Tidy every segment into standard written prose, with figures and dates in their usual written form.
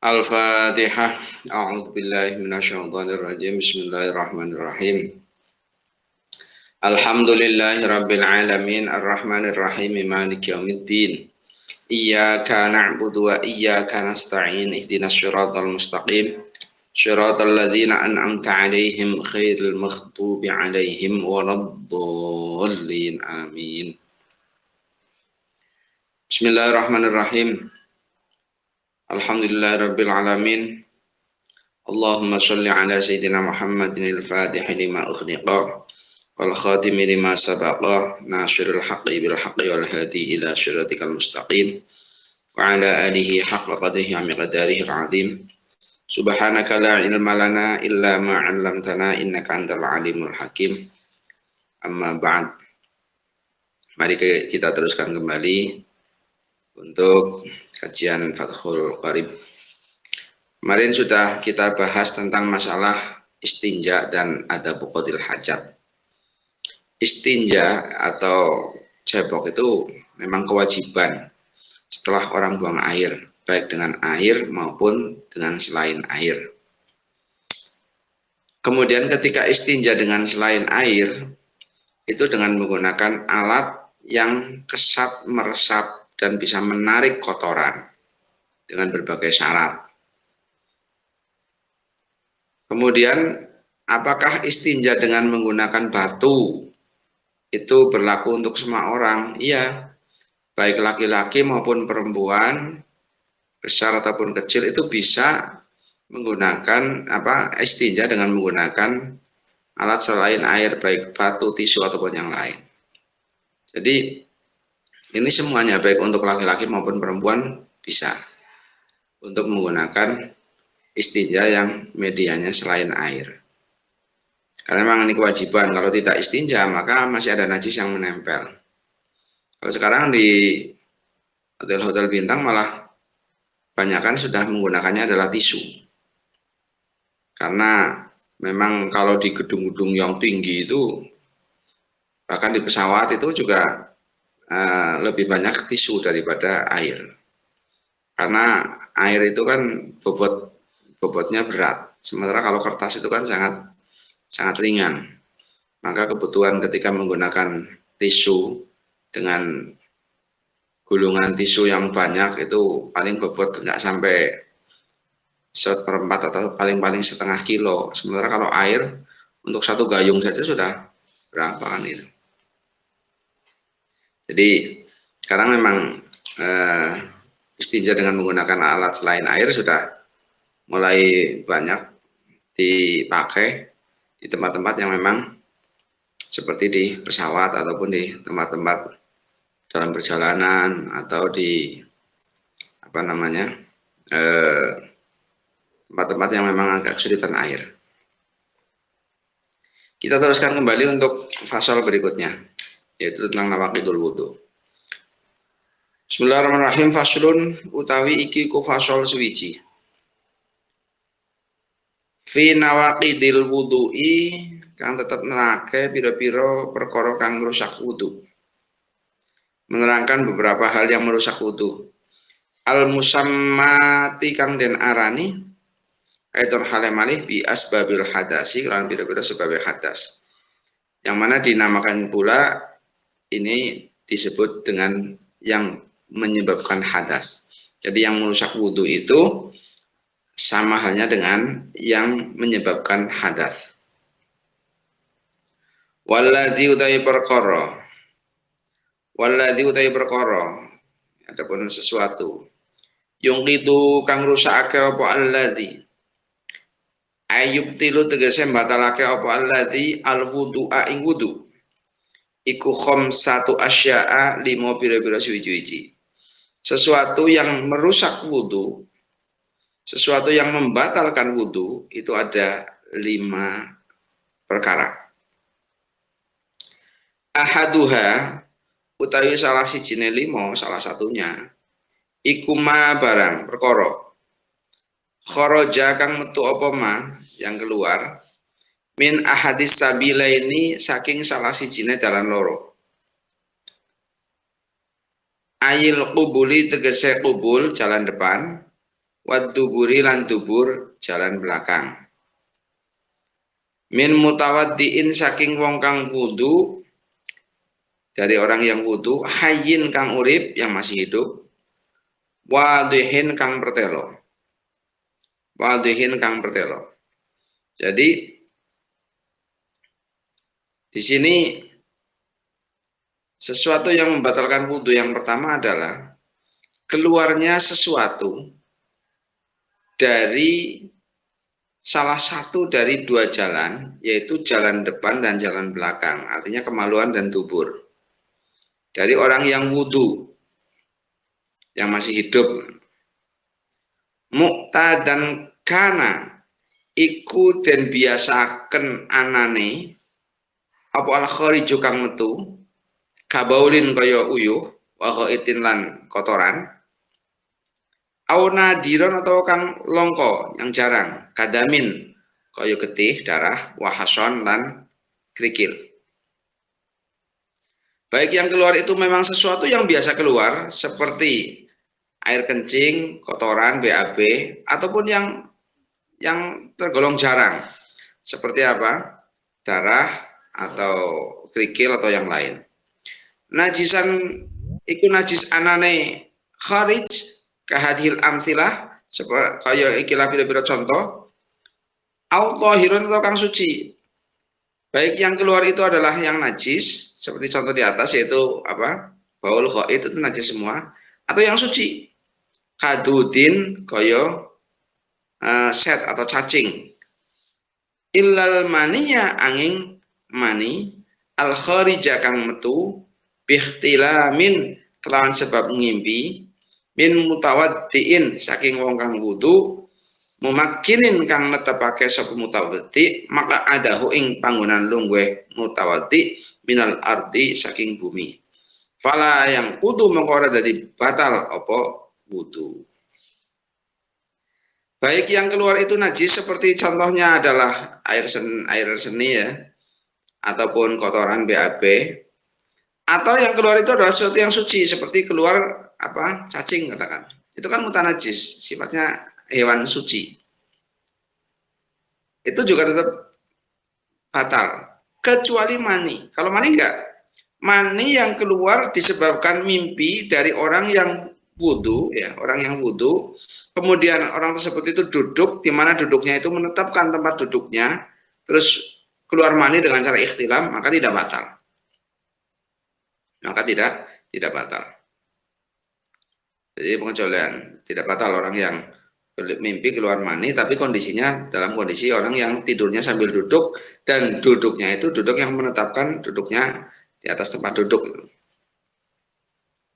Al-Fatihah. A'udzu billahi minasyaitonir rajim. Bismillahirrahmanirrahim. Alhamdulillahirabbil alamin arrahmanir rahim maliki yaumiddin. Iyyaka na'budu wa iyyaka nasta'in. Ihdinas siratal mustaqim. Shiratal ladzina an'amta 'alaihim ghairil maghdubi 'alaihim waladdallin. Amin. Bismillahirrahmanirrahim. Alhamdulillahirabbil alamin. Allahumma sholli ala sayyidina Muhammadin al-Fatih lima ughliqa wal khatim lima sabaqa nasirul haqqi bil haqqi wal hadi ila siratikal mustaqim wa ala alihi haqqa qadrihi wa miqdarihi al-azim. Subhanaka la ilma lana illa ma 'allamtana innaka antal alimul hakim. Amma ba'd. Mari kita teruskan kembali untuk kajian Fathul Qarib. Kemarin sudah kita bahas tentang masalah istinja dan adab qadil hajat. Istinja atau cebok itu memang kewajiban setelah orang buang air, baik dengan air maupun dengan selain air. Kemudian ketika istinja dengan selain air, itu dengan menggunakan alat yang kesat meresap dan bisa menarik kotoran dengan berbagai syarat. Kemudian, apakah istinja dengan menggunakan batu itu berlaku untuk semua orang? Iya, baik laki-laki maupun perempuan, besar ataupun kecil itu bisa menggunakan istinja dengan menggunakan alat selain air, baik batu, tisu ataupun yang lain. Jadi ini semuanya baik untuk laki-laki maupun perempuan bisa untuk menggunakan istinja yang medianya selain air. Karena memang ini kewajiban, kalau tidak istinja maka masih ada najis yang menempel. Kalau sekarang di hotel-hotel bintang malah banyakkan sudah menggunakannya adalah tisu. Karena memang kalau di gedung-gedung yang tinggi itu, bahkan di pesawat itu juga lebih banyak tisu daripada air. Karena air itu kan bobotnya berat. Sementara kalau kertas itu kan sangat ringan. Maka kebutuhan ketika menggunakan tisu dengan gulungan tisu yang banyak itu paling bobot nggak sampai 1/4 atau paling setengah kilo. Sementara kalau air untuk satu gayung saja sudah berapa kan itu. Jadi sekarang memang istinja dengan menggunakan alat selain air sudah mulai banyak dipakai di tempat-tempat yang memang seperti di pesawat ataupun di tempat-tempat dalam perjalanan atau di tempat-tempat yang memang agak kesulitan air. Kita teruskan kembali untuk fasal berikutnya, yaitu tentang nawaqidul wudu. Bismillahirrahmanirrahim. Faslun utawi iki ku fasal suwiji. Fi nawaqidil wudu'i kang tetep nerake pira-pira perkara kang ngrusak wudu. Menerangkan beberapa hal yang merusak wudu. Al musammati kang den arani aitor halemalih bi asbabil hadasi lan pira-pira sebab hadas. Yang mana dinamakan pula ini disebut dengan yang menyebabkan hadas. Jadi yang merusak wudu itu sama halnya dengan yang menyebabkan hadas. Walladzi utai perkara adapun sesuatu yungkitu kang rusakake apa alladzi ayub tilu tegese batalake apa alladzi alwudu'a ing wudu iku khamsatu asya'a limo pira-pira suwi-suwi. Sesuatu yang merusak wudu, sesuatu yang membatalkan wudu itu ada 5 perkara. Ahaduha utawi salah sijine 5, salah satunya iku ma barang perkara kharaja kang metu apa ma yang keluar min ahadis sabilaini saking salah sijine dalan loro. Ayil qubuli tegese qubul jalan depan Waduburi lan dubur jalan belakang. Min mutawaddiin saking wong kang wudu, dari orang yang wudu, hayyin kang urip yang masih hidup, wadihin kang pertelo. Wadihin kang pertelo. Jadi di sini sesuatu yang membatalkan wudu yang pertama adalah keluarnya sesuatu dari salah satu dari dua jalan, yaitu jalan depan dan jalan belakang, artinya kemaluan dan dubur. Dari orang yang wudu, yang masih hidup, muqtadan kana iku den biasaken anane apa al khariju kang metu kabaulin kaya uyuh wa itin lan kotoran au nadiron atau kang longko yang jarang kadamin kaya getih darah wahason lan krikil. Baik yang keluar itu memang sesuatu yang biasa keluar seperti air kencing, kotoran, BAB, ataupun yang tergolong jarang seperti apa? Darah atau kerikil atau yang lain. Najisan iku najis anane kharij kahadhil amtilah seperti kaya ikilah pira-pira contoh au tahirun atau kang suci. Baik yang keluar itu adalah yang najis seperti contoh di atas yaitu apa? Baul ghaid itu najis semua atau yang suci. Kadudin kaya set atau cacing. Illal maniya angin mani al kharija kang metu bihtilamin kelawan sebab ngimpi min mutawaddiin saking wong kang wudu mumakkinin kang netepake sapa mutawaddi maka adahu ing panggonan lungguh mutawaddi minal ardi saking bumi fala yang kudu mengko ora dadi batal apa wudu. Baik yang keluar itu najis seperti contohnya adalah air seni ya, ataupun kotoran BAB, atau yang keluar itu adalah sesuatu yang suci seperti keluar apa cacing katakan. Itu kan mutanajis, sifatnya hewan suci. Itu juga tetap batal, kecuali mani. Kalau mani enggak, mani yang keluar disebabkan mimpi dari orang yang wudu ya, orang yang wudu. Kemudian orang tersebut itu duduk, di mana duduknya itu menetapkan tempat duduknya, terus keluar mani dengan cara ikhtilam, maka tidak batal. Maka tidak batal. Jadi pengecualian tidak batal orang yang mimpi keluar mani, tapi kondisinya dalam kondisi orang yang tidurnya sambil duduk dan duduknya itu duduk yang menetapkan duduknya di atas tempat duduk.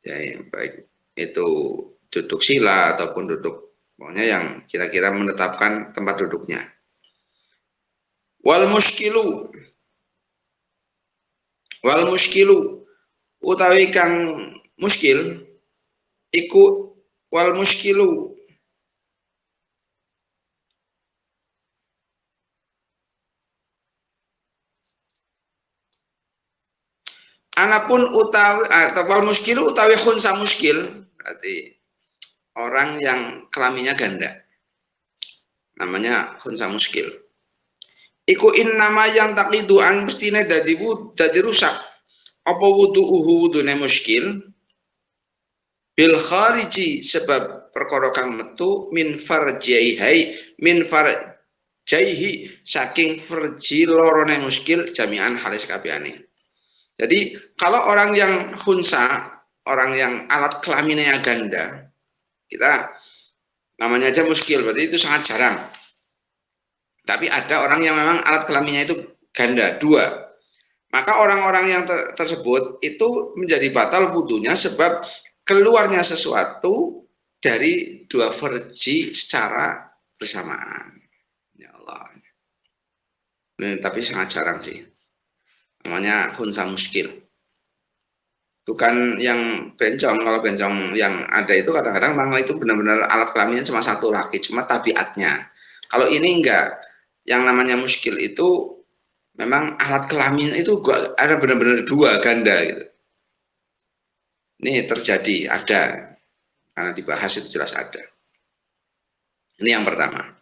Ya, baik itu duduk sila ataupun duduk pokoknya yang kira-kira menetapkan tempat duduknya. Wal muskilu utawi kang muskil iku wal muskilu anapun utawi atau wal muskilu utawi khunsa muskil berarti orang yang kelaminnya ganda namanya khunsa muskil. Iku innama yang taqidu ang mestine dadi rusak apa wudune muskil bil khariji sebab perkara kang metu min farjaihi saking farji lorone muskil jami'an halis kabehane. Jadi kalau orang yang khunsa, orang yang alat kelaminnya ganda, kita namanya aja muskil, berarti itu sangat jarang. Tapi ada orang yang memang alat kelaminnya itu ganda, dua. Maka orang-orang yang tersebut itu menjadi batal wudunya sebab keluarnya sesuatu dari dua farji secara bersamaan. Ya Allah. Tapi sangat jarang sih. Namanya khunsa muskil. Bukan yang bencong. Kalau bencong yang ada itu kadang-kadang memang itu benar-benar alat kelaminnya cuma satu laki, cuma tabiatnya. Kalau ini enggak. Yang namanya muskil itu memang alat kelamin itu ada benar-benar dua ganda gitu. Ini terjadi, ada. Karena dibahas itu jelas ada. Ini yang pertama.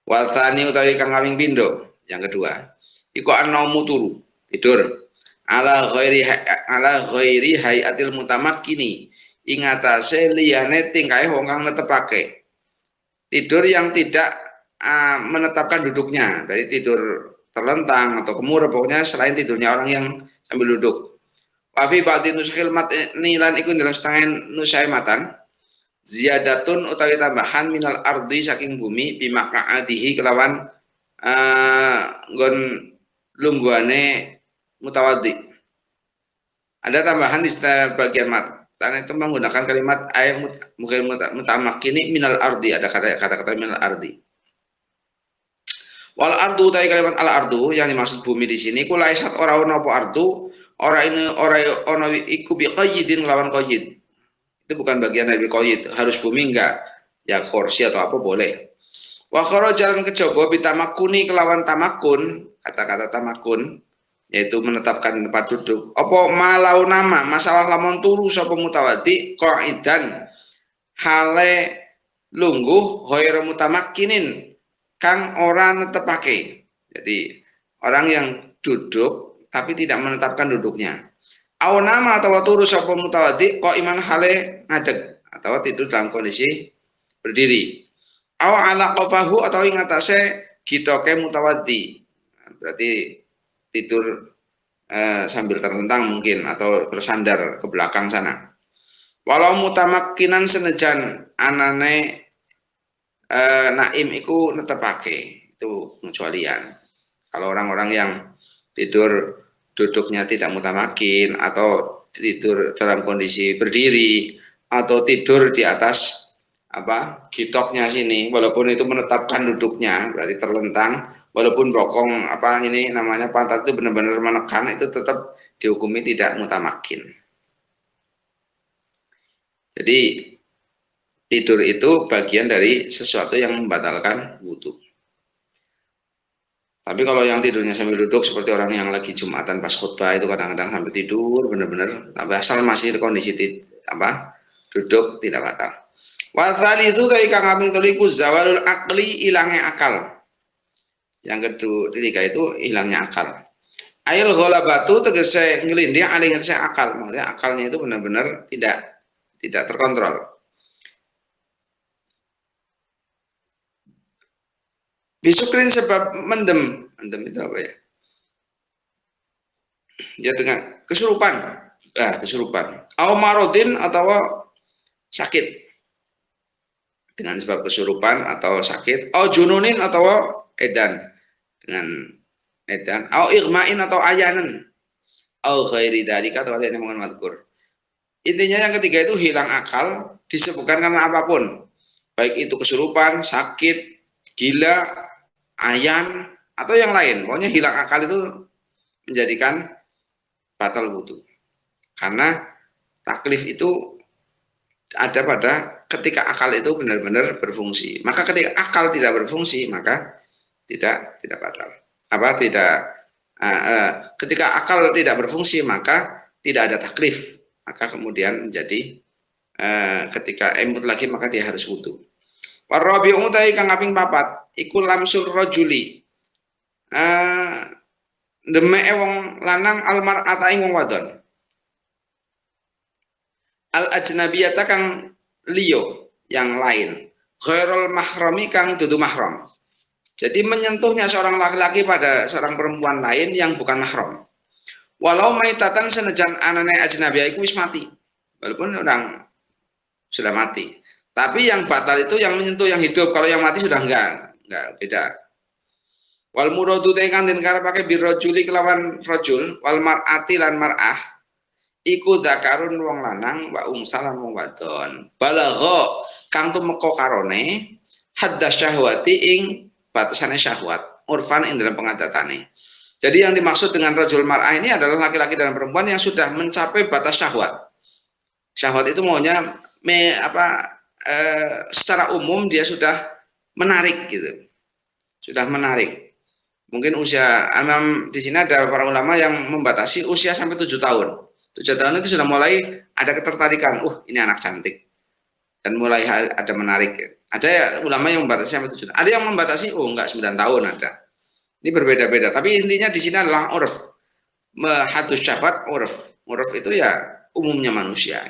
Wathani utawi kang kaping pindho, yang kedua. Iku annaumu turu, tidur. Ala ghairi hayatil mutamakkini. Ing atase liyane tingkahe wong kang netepake. Tidur yang tidak menetapkan duduknya, dari tidur terlentang atau kemur, pokoknya selain tidurnya orang yang sambil duduk. Wafi ba'di nushil nilan iku dalam setengah nusai matan ziyadatun utawi tambahan minal ardi saking bumi bimaka'adihi kelawan nggon lungguane mutawaddi. Ada tambahan di bagian matan itu menggunakan kalimat ayat mungkin mutamakkini minal ardi, ada kata-kata minal ardi. Wal ardu utawi kalimat al ardu yang dimaksud bumi di sini kula isat ora ono apa ardu, ora ono iku biqayyidin lawan qayyid. Itu bukan bagian dari qayyid, harus bumi enggak. Ya kursi atau apa boleh. Wa jalan kejaba bitamakuni kelawan tamakun, kata-kata tamakun yaitu menetapkan tempat duduk. Apa malau nama masalah lamun turu sapa mutawaddi qaidan hale lungguh ghairu mutamakkinin kang ora netepake. Jadi orang yang duduk tapi tidak menetapkan duduknya. Aw nama atau turu sapa mutawaddi qaiman hale ngadeg atau tidur dalam kondisi berdiri. Aw ala qafahu atau ing atase gitoke mutawaddi. Berarti tidur sambil terlentang mungkin atau bersandar ke belakang sana. Walau mutamakkinan senejan anane naim iku netepake, itu pengecualian. Kalau orang-orang yang tidur duduknya tidak mutamakin atau tidur dalam kondisi berdiri atau tidur di atas gitoknya sini, walaupun itu menetapkan duduknya berarti terlentang, walaupun bokong ini namanya pantat itu benar-benar menekan, itu tetap dihukumi tidak mutamakin. Jadi tidur itu bagian dari sesuatu yang membatalkan wudhu. Tapi kalau yang tidurnya sambil duduk seperti orang yang lagi Jumatan pas khutbah itu kadang-kadang sampai tidur benar-benar, tapi asal masih kondisi duduk tidak batal. Wasali itu kayak kang kaping telu iku zawalul akli, hilangnya akal. Yang ketiga itu hilangnya akal. Ail ghalabatu tegese ngelindih alih ngatasi akal. Maksudnya akalnya itu benar-benar tidak terkontrol. Bisukrin sebab mendem itu apa ya? Ya dengan kesurupan. Kesurupan. Au marodin atau sakit. Dengan sebab kesurupan atau sakit, au jununin atau edan dengan edan, au igmain atau ayanan, au ghairi dzalika atau lain yang madkur. Intinya yang ketiga itu hilang akal disebabkan karena apapun, baik itu kesurupan, sakit, gila, ayan atau yang lain. Pokoknya hilang akal itu menjadikan batal wudu. Karena taklif itu ada pada ketika akal itu benar-benar berfungsi. Maka ketika akal tidak berfungsi, maka tidak batal. Ketika akal tidak berfungsi, maka tidak ada taklif. Maka kemudian menjadi ketika emut lagi maka dia harus wudu. Warabi'u utai kang kaping papat iku lamsul rajuli. Demeke wong lanang almar atai wong wadon. Al ajnabiyata kang liyo yang lain, ghairul mahrami kang dudu mahram. Jadi menyentuhnya seorang laki-laki pada seorang perempuan lain yang bukan mahram. Walau maitatan senejan anane ajnabiyah iku wis mati. Walaupun orang sudah mati. Tapi yang batal itu yang menyentuh yang hidup. Kalau yang mati sudah enggak beda. Wal muradu tekan den karepake birrajuli kelawan rajul, wal mar'ati lan mar'ah iku dzakarun wong lanang wa umsalan wong wadon. Balagha kang tumeka karone haddas syahwati ing batasane syahwat, urfan ing dalam pengadatane. Jadi yang dimaksud dengan rajul mar'ah ini adalah laki-laki dan perempuan yang sudah mencapai batas syahwat. Syahwat itu maunya secara umum dia sudah menarik gitu. Sudah menarik. Mungkin usia di sini ada para ulama yang membatasi usia sampai 7 tahun. 7 tahun itu sudah mulai ada ketertarikan. Ini anak cantik. dan mulai ada menarik. Ada ya ulama yang membatasi sampai 7 tahun. Ada yang membatasi enggak 9 tahun ada. Ini berbeda-beda. Tapi intinya di sini adalah urf. Hadus syabat urf. Urf itu ya umumnya manusia.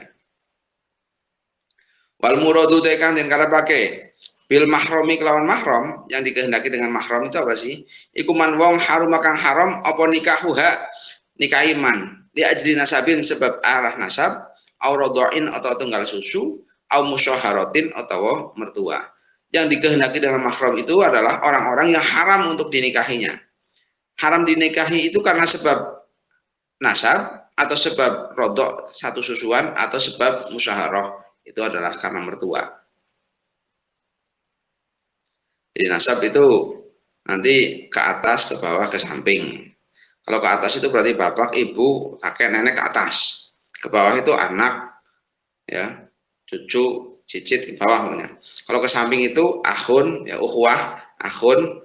Wal muradu tekan den kala pakai bil mahrami kelawan mahram, yang dikehendaki dengan mahram itu apa sih? Iku man wong harum kang haram apa nikahuha nikahiman li ajli nasabin sebab arah nasab au radhain atau tunggal susu au musyaharatin atau mertua. Yang dikehendaki dengan mahram itu adalah orang-orang yang haram untuk dinikahinya. Haram dinikahi itu karena sebab nasab atau sebab rodok satu susuan atau sebab musyaharah, itu adalah karena mertua. Jadi nasab itu nanti ke atas, ke bawah, ke samping. Kalau ke atas itu berarti bapak, ibu, kakek, nenek ke atas. Ke bawah itu anak, ya, cucu, cicit ke bawah punya. Kalau ke samping itu ahun, ya ukhuwah, ahun,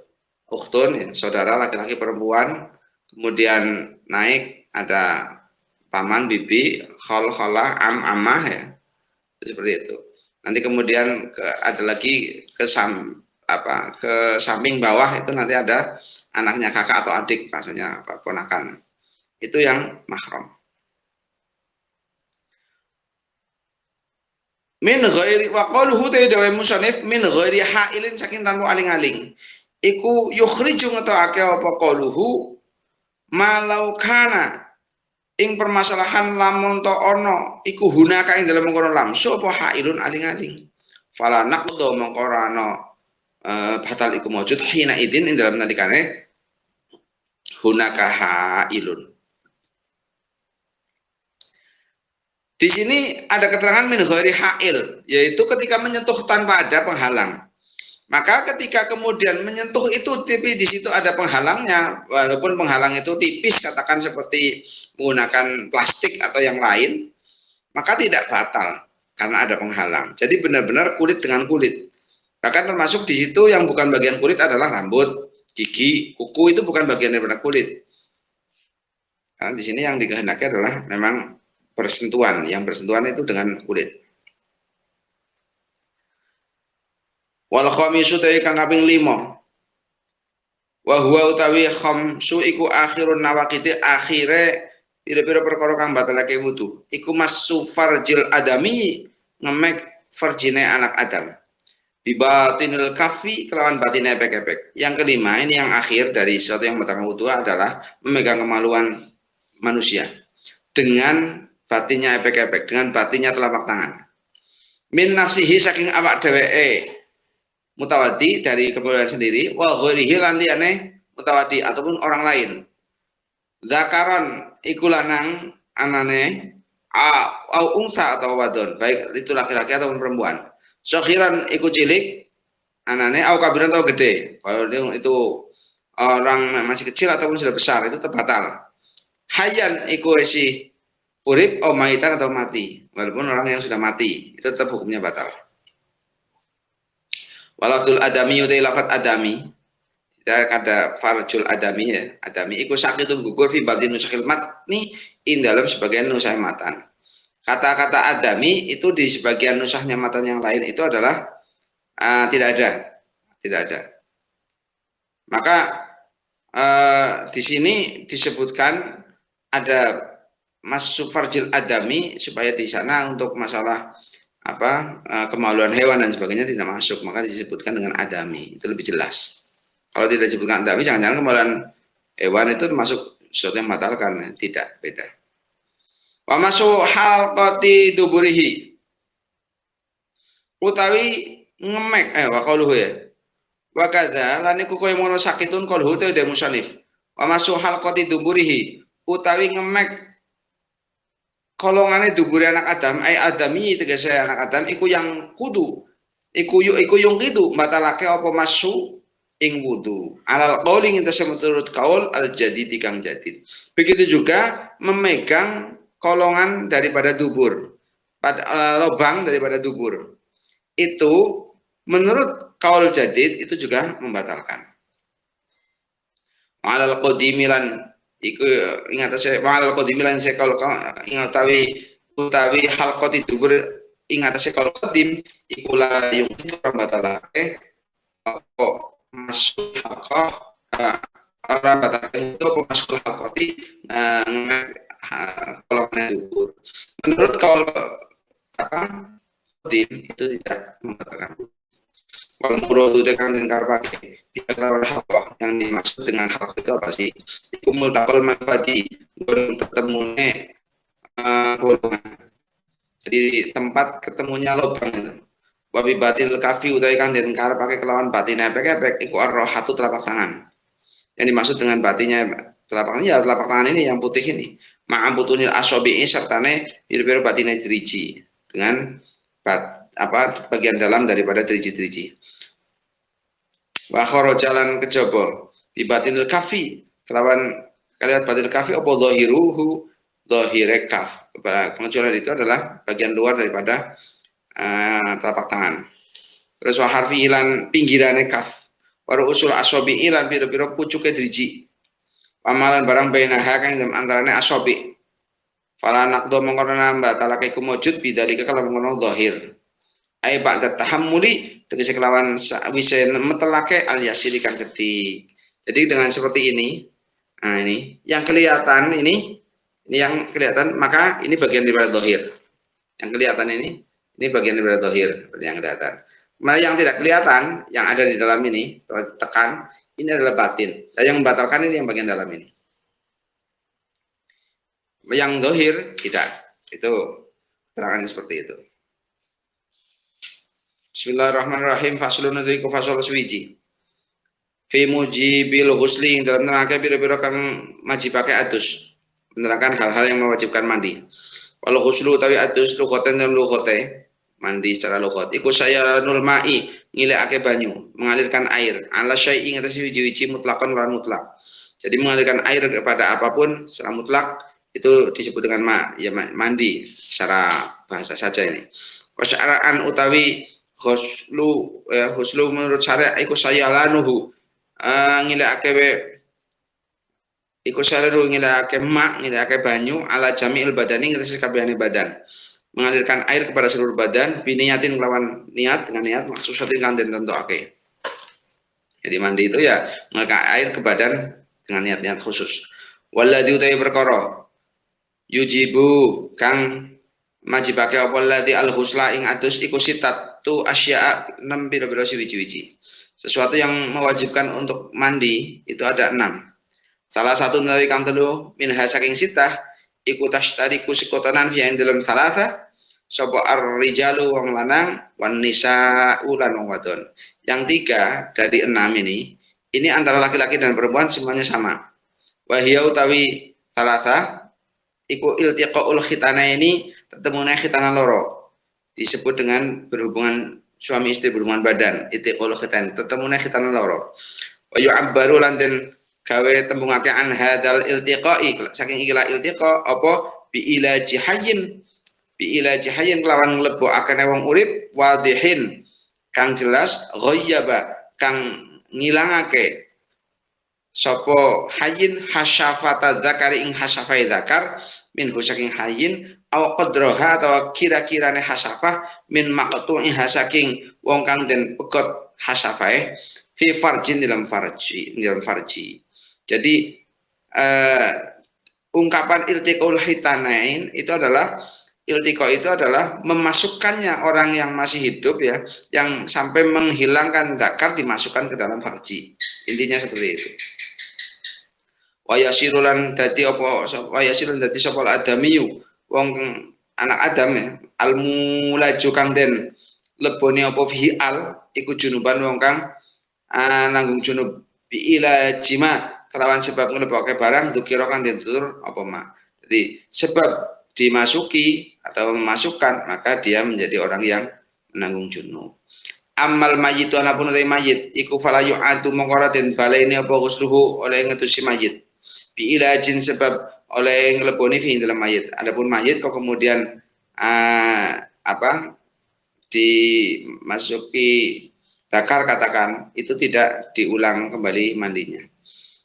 ukhtun, ya, saudara laki-laki perempuan. Kemudian naik ada paman, bibi, khol, kholah, am, amah, ya, seperti itu. Nanti kemudian ada lagi ke samping bawah itu nanti ada anaknya kakak atau adik, bahasanya ponakan. Itu yang mahram. Min ghairi wa qaluhu ta'ala musannif min ghairi hailin saking tanpa aling-aling. Iku yukhriju ngetokake apa qaluhu malau kana ing permasalahan lamun to ono iku hunaka ing dalam mengkono lam sapa hailun aling-aling. Fala naqdo mengko batal iku maujud hina idin ing dalam nalikane hunaka hailun. Di sini ada keterangan min ghairi hail, yaitu ketika menyentuh tanpa ada penghalang. Maka ketika kemudian menyentuh itu tapi di situ ada penghalangnya, walaupun penghalang itu tipis, katakan seperti menggunakan plastik atau yang lain, maka tidak batal karena ada penghalang. Jadi benar-benar kulit dengan kulit. Bahkan termasuk di situ yang bukan bagian kulit adalah rambut, gigi, kuku, itu bukan bagian daripada kulit. Karena di sini yang dikehendaki adalah memang bersentuhan, yang bersentuhan itu dengan kulit. Wal khamisu tawi kang kaping 5. Wa huwa utawi khamsu iku akhirun nawaqiti akhire pira-pira perkara kang batalake wudu. Iku masu farjil adami ngemek farjine anak Adam. Bibatinil kafi kelawan batine epek-epek. Yang kelima, ini yang akhir dari sesuatu yang membatalkan wudu adalah memegang kemaluan manusia dengan batinnya epek-epek, dengan batinnya telapak tangan. Min nafsihi saking awak dheweke mutawadi dari kemaluan sendiri, wa ghairihi lan liyane mutawadi ataupun orang lain. Zakaron iku lanang anane au unsa atau wadon, baik itu laki-laki ataupun perempuan. Sokhiran iku cilik anane au kabiran atau gede. Kalau itu orang masih kecil ataupun sudah besar itu terbatal. Hayyan iku isi urip au maitan atau mati. Walaupun orang yang sudah mati itu tetap hukumnya batal. Walafdul adami utai lafat adami, kita ada farjul adami, ya adami iku sakitun gugur fi batin nusakil matni in dalam sebagian nusah matan. Kata-kata adami itu di sebagian nusahnya matan yang lain itu adalah tidak ada. Maka di sini disebutkan ada masuk farjil adami supaya di sana untuk masalah kemaluan hewan dan sebagainya tidak masuk, maka disebutkan dengan adami, itu lebih jelas. Kalau tidak disebutkan adami, jangan-jangan kemaluan hewan itu termasuk sesuatu yang membatalkan, tidak, beda. Wa masuk halqati duburihi utawi ngemek wa qaluhu ya. Wa kadza lan iku koyo ngono sakitun qaluhu te de musannif. Wa masuk halqati duburihi utawi ngemek kolongane dubure anak Adam, adami tegese anak Adam iku yang kudu iku yung kidu batalake apa masu ing wudu alal qauli ngentese menurut kaul al jadid kang jadid. Begitu juga memegang kolongan daripada dubur, lubang daripada dubur itu menurut kaul jadid itu juga membatalkan. Alal qadimilan iku ingat saya mahal qadimilan sekal utawi halqati dubur ingatase kalau qadim iku la yung ora batalake apa masuk haqqah ora batalake itu apa masuk haqqati kalau menurut apa qadim itu tidak membatalkan. Kalau muradu dengan lingkar pakai biar haqqah yang dimaksud dengan hak itu apa sih? Iku multaqal manfaati ketemunya golongan. Jadi tempat ketemunya lubang itu. Wabi batil kafi utawi kang den karep pakai kelawan batin epek-epek iku ar-rohatu telapak tangan. Yang dimaksud dengan batinnya telapak tangan ya telapak tangan ini yang putih ini. Ma'am butunil asobi'i sertane biru-biru batinnya driji dengan bagian dalam daripada driji-driji. Wa kharajalan kejaba bi batinil kafi kelawan kalimat batinil kafi apa zahiruhu zahire kaf. Pengecualian itu adalah bagian luar daripada telapak tangan. Terus wa harfi ilan pinggirane kaf. Waru usul asobi ilan piro-piro pucuke driji. Pamalan barang bainaha kang antarane asobi. Fala naqdo mengkono nambah talake kumujud bidalika kalau mengkono zahir. Ai ba'da tahammuli tegese kelawan sawise metelake al yasiri kang ketik. Jadi dengan seperti ini. Nah ini yang kelihatan ini yang kelihatan maka ini bagian daripada zahir. Yang kelihatan ini bagian daripada zahir seperti yang kelihatan. Malah yang tidak kelihatan yang ada di dalam ini tekan ini adalah batin. Dan yang membatalkan ini yang bagian dalam ini. Yang zahir tidak. Itu terangannya seperti itu. Bismillahirrahmanirrahim. Faslun itu fasal suwiji. Fi mujibil husli dalam neraka biro-biro kang majibake adus. Menerangkan hal-hal yang mewajibkan mandi. Walau huslu tapi adus lugoten dan lugote mandi secara lugot. Iku saya nulmai ngilekake banyu, mengalirkan air. Ala syai'in atas wiji-wiji mutlakon lan mutlak. Jadi mengalirkan air kepada apapun secara mutlak itu disebut dengan mandi secara bahasa saja ini. Wasyara'an utawi huslu menurut syariat iku saya lanuhu ngilekake iku salaru ngilekake ngilekake banyu ala jami'il badani ngatasi kabehane badan. Mengalirkan air kepada seluruh badan biniyatin melawan niat dengan niat maksusatin kang den tentokake. Jadi mandi itu ya mengalirkan air ke badan dengan niat-niat khusus. Walladzi utawi perkara yujibu kang majibake apa ladzi al-husla ing adus iku sitatu asya'a 6 pira-pira wiji-wiji. Sesuatu yang mewajibkan untuk mandi itu ada 6. Salah satu dari kang telu minha saking sitah iku tashtariku sikotonan fi dalam salasa sapa ar-rijalu wong lanang wan nisa'u lan wong wadon. Yang 3 dari 6 ini antara laki-laki dan perempuan semuanya sama. Wa hiya utawi salasa iku iltiqaul khitanaini tetemune khitanan loro. Disebut dengan berhubungan suami istri berhubungan badan, iltiqaul khitan tetemune khitanan loro. Wa yu'abbaru lan den gawe tembungake an hadzal iltiqai saking ikilah iltiqa apa bi ilaji hayyin kelawan nglebokake wong urip wadihin kang jelas ghayyaba kang ngilangake sapa hayyin hasyafata zakari ing hasyafai zakar min saking hayyin aw qadraha atau kira-kirane hasyafah min maqtu'i hasaking wong kang den pegot hasyafai fi farjin dalam farji. Jadi ungkapan iltiqaul hitanain itu adalah iltiqa itu adalah memasukkannya orang yang masih hidup ya, yang sampai menghilangkan zakar dimasukkan ke dalam farji. Intinya seperti itu. Wa yasirulan dadi apa wa yasirun dadi sapa adamiyu wong anak Adam ya, al mulaju kang den lebone apa fihi al iku junuban wong kang nanggung junub bi ila jima kelawan sebab nglebokke barang dukira kang ditutur apa mak. Jadi sebab dimasuki atau memasukkan maka dia menjadi orang yang menanggung junub. Amal mayit anapun utai mayit iku fala yu'atu mongkora den baleni apa ghusluhu oleh ngetusi mayit. Bi ilajin sebab oleh ngleboni fi dalam mayit. Adapun mayit kok kemudian dimasuki zakar katakan itu tidak diulang kembali mandinya.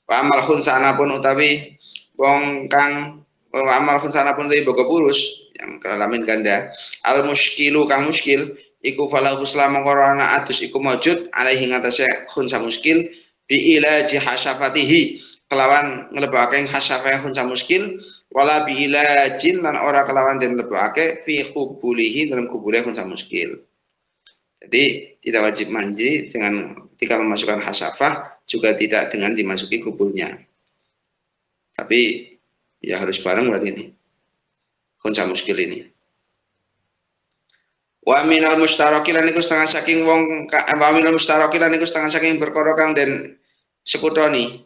Wa amal khunsana pun utawi wong kang amal khunsana pun utawi boga purus yang kelamin ganda. Al muskilu kang muskil iku fala husla mengkorona atus iku maujud alaihi ngatasé khunsa muskil bi ilaji hasyafatihi kelawan nglebokake hasyafah khunsa muskil wala bi ilajin lan ora kelawan den lebokake fi qubulihi dalam kubule khunsa muskil. Jadi tidak wajib mandi dengan ketika memasukkan hasyafah, juga tidak dengan dimasuki kubulnya. Tapi ya harus bareng berarti ini. Khunsa muskil ini. Wa minal mustaraki lan iku setengah saking wong wa minal mustaraki lan iku setengah saking perkara kang den sekutoni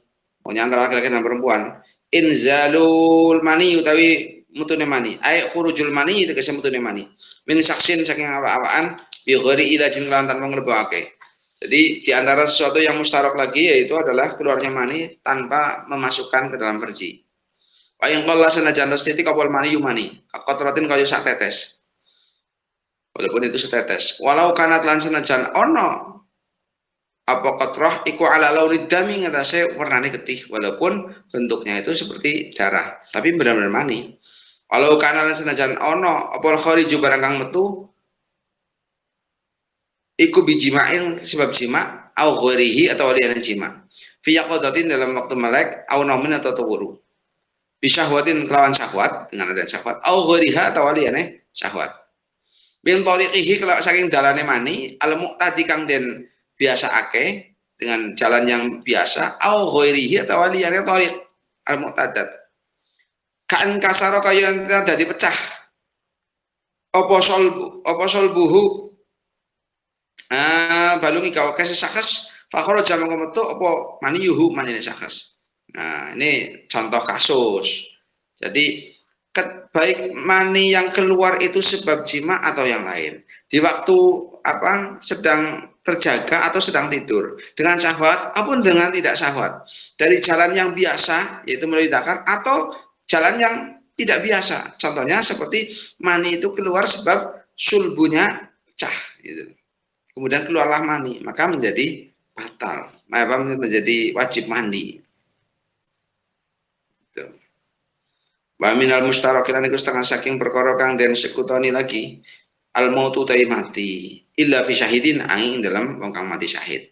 antara laki-laki dan perempuan inzalul mani utawi mutune mani ay khurujul mani tegese mutune mani min saksin saking awak-awakan bi ghairi ilajin lan tanpa nglebokake. Jadi di antara sesuatu yang mustarok lagi yaitu adalah keluarnya mani tanpa memasukkan ke dalam farji. Wa yang qalla sanajan titik kapal mani yumani qatratin kaya sak tetes. Walaupun itu setetes. Walau kanat lan senajan ono apa qatrah iku ala launid dami ngatasé warnane getih walaupun bentuknya itu seperti darah, tapi benar-benar mani. Walau kana lan senajan ono apa khariju barang kang metu iku bijimain sebab jima au ghairihi atau liyane jima. Fi yaqadatin dalam waktu melek au naumin atau tawuru. Bisyahwatin kelawan syahwat dengan ada syahwat au ghairiha atau liyane syahwat. Bin tariqihi saking dalane mani al muqtadi kang den biasaake dengan jalan yang biasa au ghairihi atau liyane tariq al muqtadat kan kasaro kaya dadi pecah apa solbuhu balungi kawake sesakas fakoro jaman kemetu apa mani yuhu manine sakas. Nah ini contoh kasus. Jadi baik mani yang keluar itu sebab jima atau yang lain di waktu sedang terjaga atau sedang tidur dengan syahwat ataupun dengan tidak syahwat dari jalan yang biasa yaitu melalui dakar atau jalan yang tidak biasa, contohnya seperti mani itu keluar sebab sulbunya pecah gitu. Kemudian keluarlah mani maka menjadi batal, menjadi wajib mandi. Wa minal mustarakin iku setengah saking perkara kang den sekutoni lagi al mautu tai mati illa fi syahidin angin dalam wong kang mati syahid.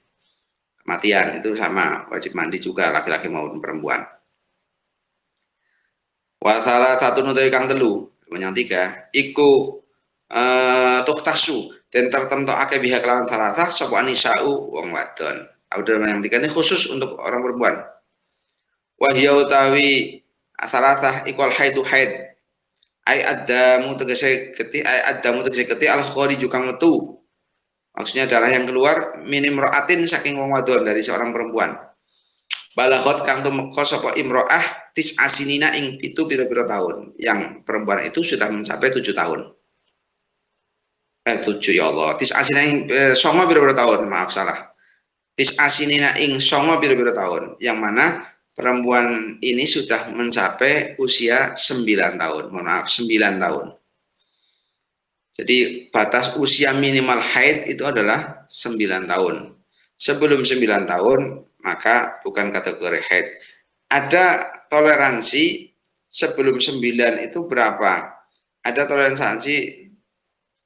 Kematian itu sama wajib mandi juga laki-laki maupun perempuan. Wa salah satu nutai kang telu yang tiga iku tuhtasu dan tertentu akeh biha kelawan salatah sapa anisau wong wadon. Ada yang tiga ini khusus untuk orang perempuan. Wa hiya utawi salatah ikul haidu haid ay adamu tegese geti al khariju kang metu. Maksudnya darah yang keluar minim ro'atin saking wong wadon dari seorang perempuan. Balaghot kang tumeka sapa imro'ah tis asinina ing itu pira-pira tahun. Yang perempuan itu sudah mencapai 7 tahun. 7 ya Allah. Tis asinina ing songo pira-pira tahun, maaf salah. Tis asinina ing songo pira-pira tahun. Yang mana perempuan ini sudah mencapai usia 9 tahun. Mohon maaf, 9 tahun. Jadi batas usia minimal haid itu adalah 9 tahun. Sebelum 9 tahun maka bukan kategori haid. Ada toleransi sebelum 9 itu berapa? Ada toleransi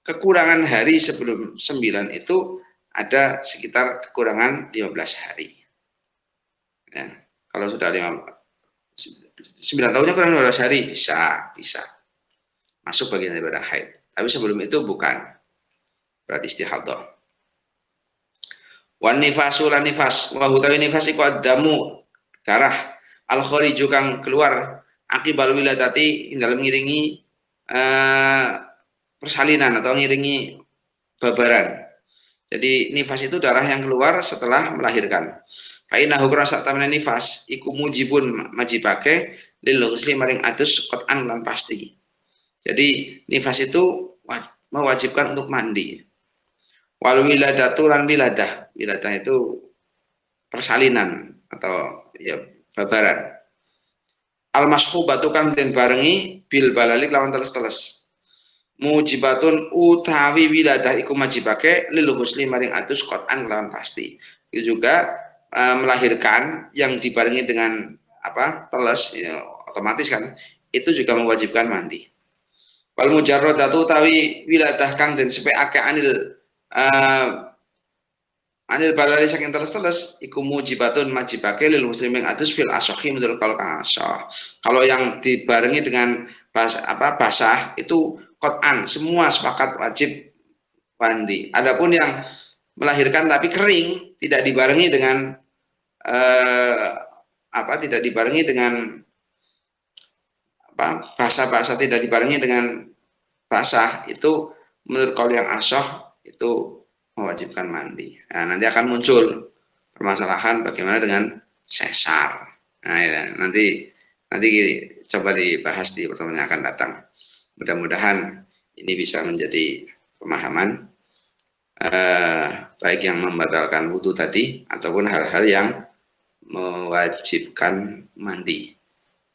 kekurangan hari sebelum 9 itu ada sekitar kekurangan 15 hari. Ya, kalau sudah 9 tahunnya kurang 15 hari bisa masuk bagian daripada haid. Tapi sebelum itu bukan, berarti istihadah. Wan nifasu lan nifas, wa hutawi nifas iku adamu darah al khariju kang keluar akibal wiladati dalam ngiringi persalinan atau ngiringi babaran. Jadi nifas itu darah yang keluar setelah melahirkan. Fainahu rasa tamane nifas iku mujibun majibake lil husli maring adus qat'an lan pasti. Jadi nifas itu mewajibkan untuk mandi. Wal wiladatu lan wiladah. Wiladah itu persalinan atau ya babaran. Al mashhubatu kang den barengi bil balalik lawan teles-teles. Mujibatun utawi wiladah iku majibake lil husli maring adus qat'an lawan pasti. Itu juga melahirkan yang dibarengi dengan teles ya, otomatis kan itu juga mewajibkan mandi. Wal mujarradatu tawi wiladah kang den sepekake anil balali saking teles-teles iku mujibatun majibake lil muslimin adus fil asohi menurut kalau asah. Kalau yang dibarengi dengan basah itu qat'an semua sepakat wajib mandi. Adapun yang melahirkan tapi kering tidak dibarengi dengan tidak dibarengi dengan basah-basah, tidak dibarengi dengan basah, itu menurut kaul yang asoh itu mewajibkan mandi. Nah, nanti akan muncul permasalahan bagaimana dengan sesar. Nah, ya, nanti coba dibahas di pertemuan yang akan datang. Mudah-mudahan ini bisa menjadi pemahaman baik yang membatalkan wudhu tadi ataupun hal-hal yang mewajibkan mandi.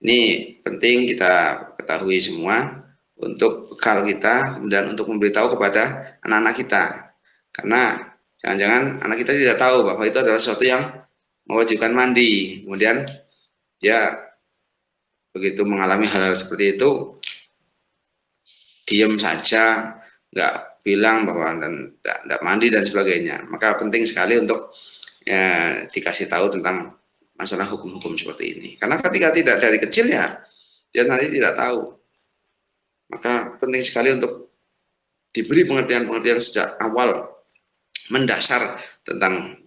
Ini penting kita ketahui semua untuk bekal kita dan untuk memberitahu kepada anak-anak kita. Karena jangan-jangan anak kita tidak tahu bahwa itu adalah sesuatu yang mewajibkan mandi. Kemudian dia begitu mengalami hal-hal seperti itu, diam saja, nggak bilang bahwa dan tidak mandi dan sebagainya. Maka penting sekali untuk dikasih tahu tentang masalah hukum-hukum seperti ini. Karena ketika tidak dari kecil ya, dia nanti tidak tahu. Maka penting sekali untuk diberi pengertian-pengertian sejak awal mendasar tentang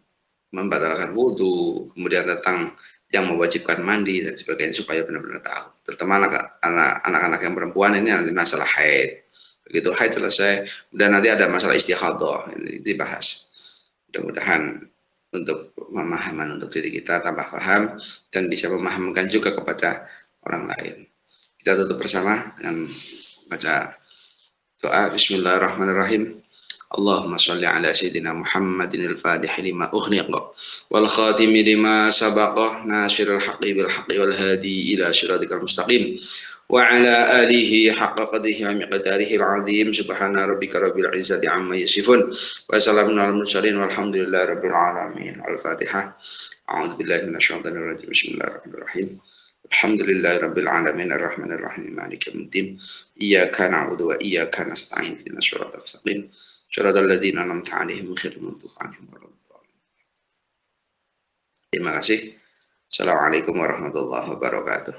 membatalkan wudhu, kemudian tentang yang mewajibkan mandi dan sebagainya supaya benar-benar tahu. Terutama anak-anak yang perempuan ini nanti masalah haid. Begitu haid selesai, dan nanti ada masalah istighadah, ini dibahas. Mudah-mudahan untuk pemahaman untuk diri kita tambah paham dan bisa memahamkan juga kepada orang lain. Kita tutup bersama dengan baca doa. Bismillahirrahmanirrahim. Allahumma sholli ala sayyidina Muhammadin al-Fatih lima ughliq wal khatimi lima sabaqah nasirul haqqi bil haqqi wal hadi ila siratikal mustaqim wa ala alihi haqqa qadrihi wa miqdarihi al-azim subhana rabbika rabbil izzati amma yasifun wa salamun alal mursalin walhamdulillahi rabbil alamin. Al-Fatihah. A'udzu billahi minasyaitonir rajim. Bismillahirrahmanirrahim. Alhamdulillahi rabbil alamin arrahmanir rahim maliki yaumiddin. Iyyaka na'budu wa iyyaka nasta'in ihdinas siratal mustaqim. Syaratal ladzina an'amta 'alaihim ghairil maghdubi 'alaihim waladdallin. Terima kasih. Assalamualaikum warahmatullahi wabarakatuh.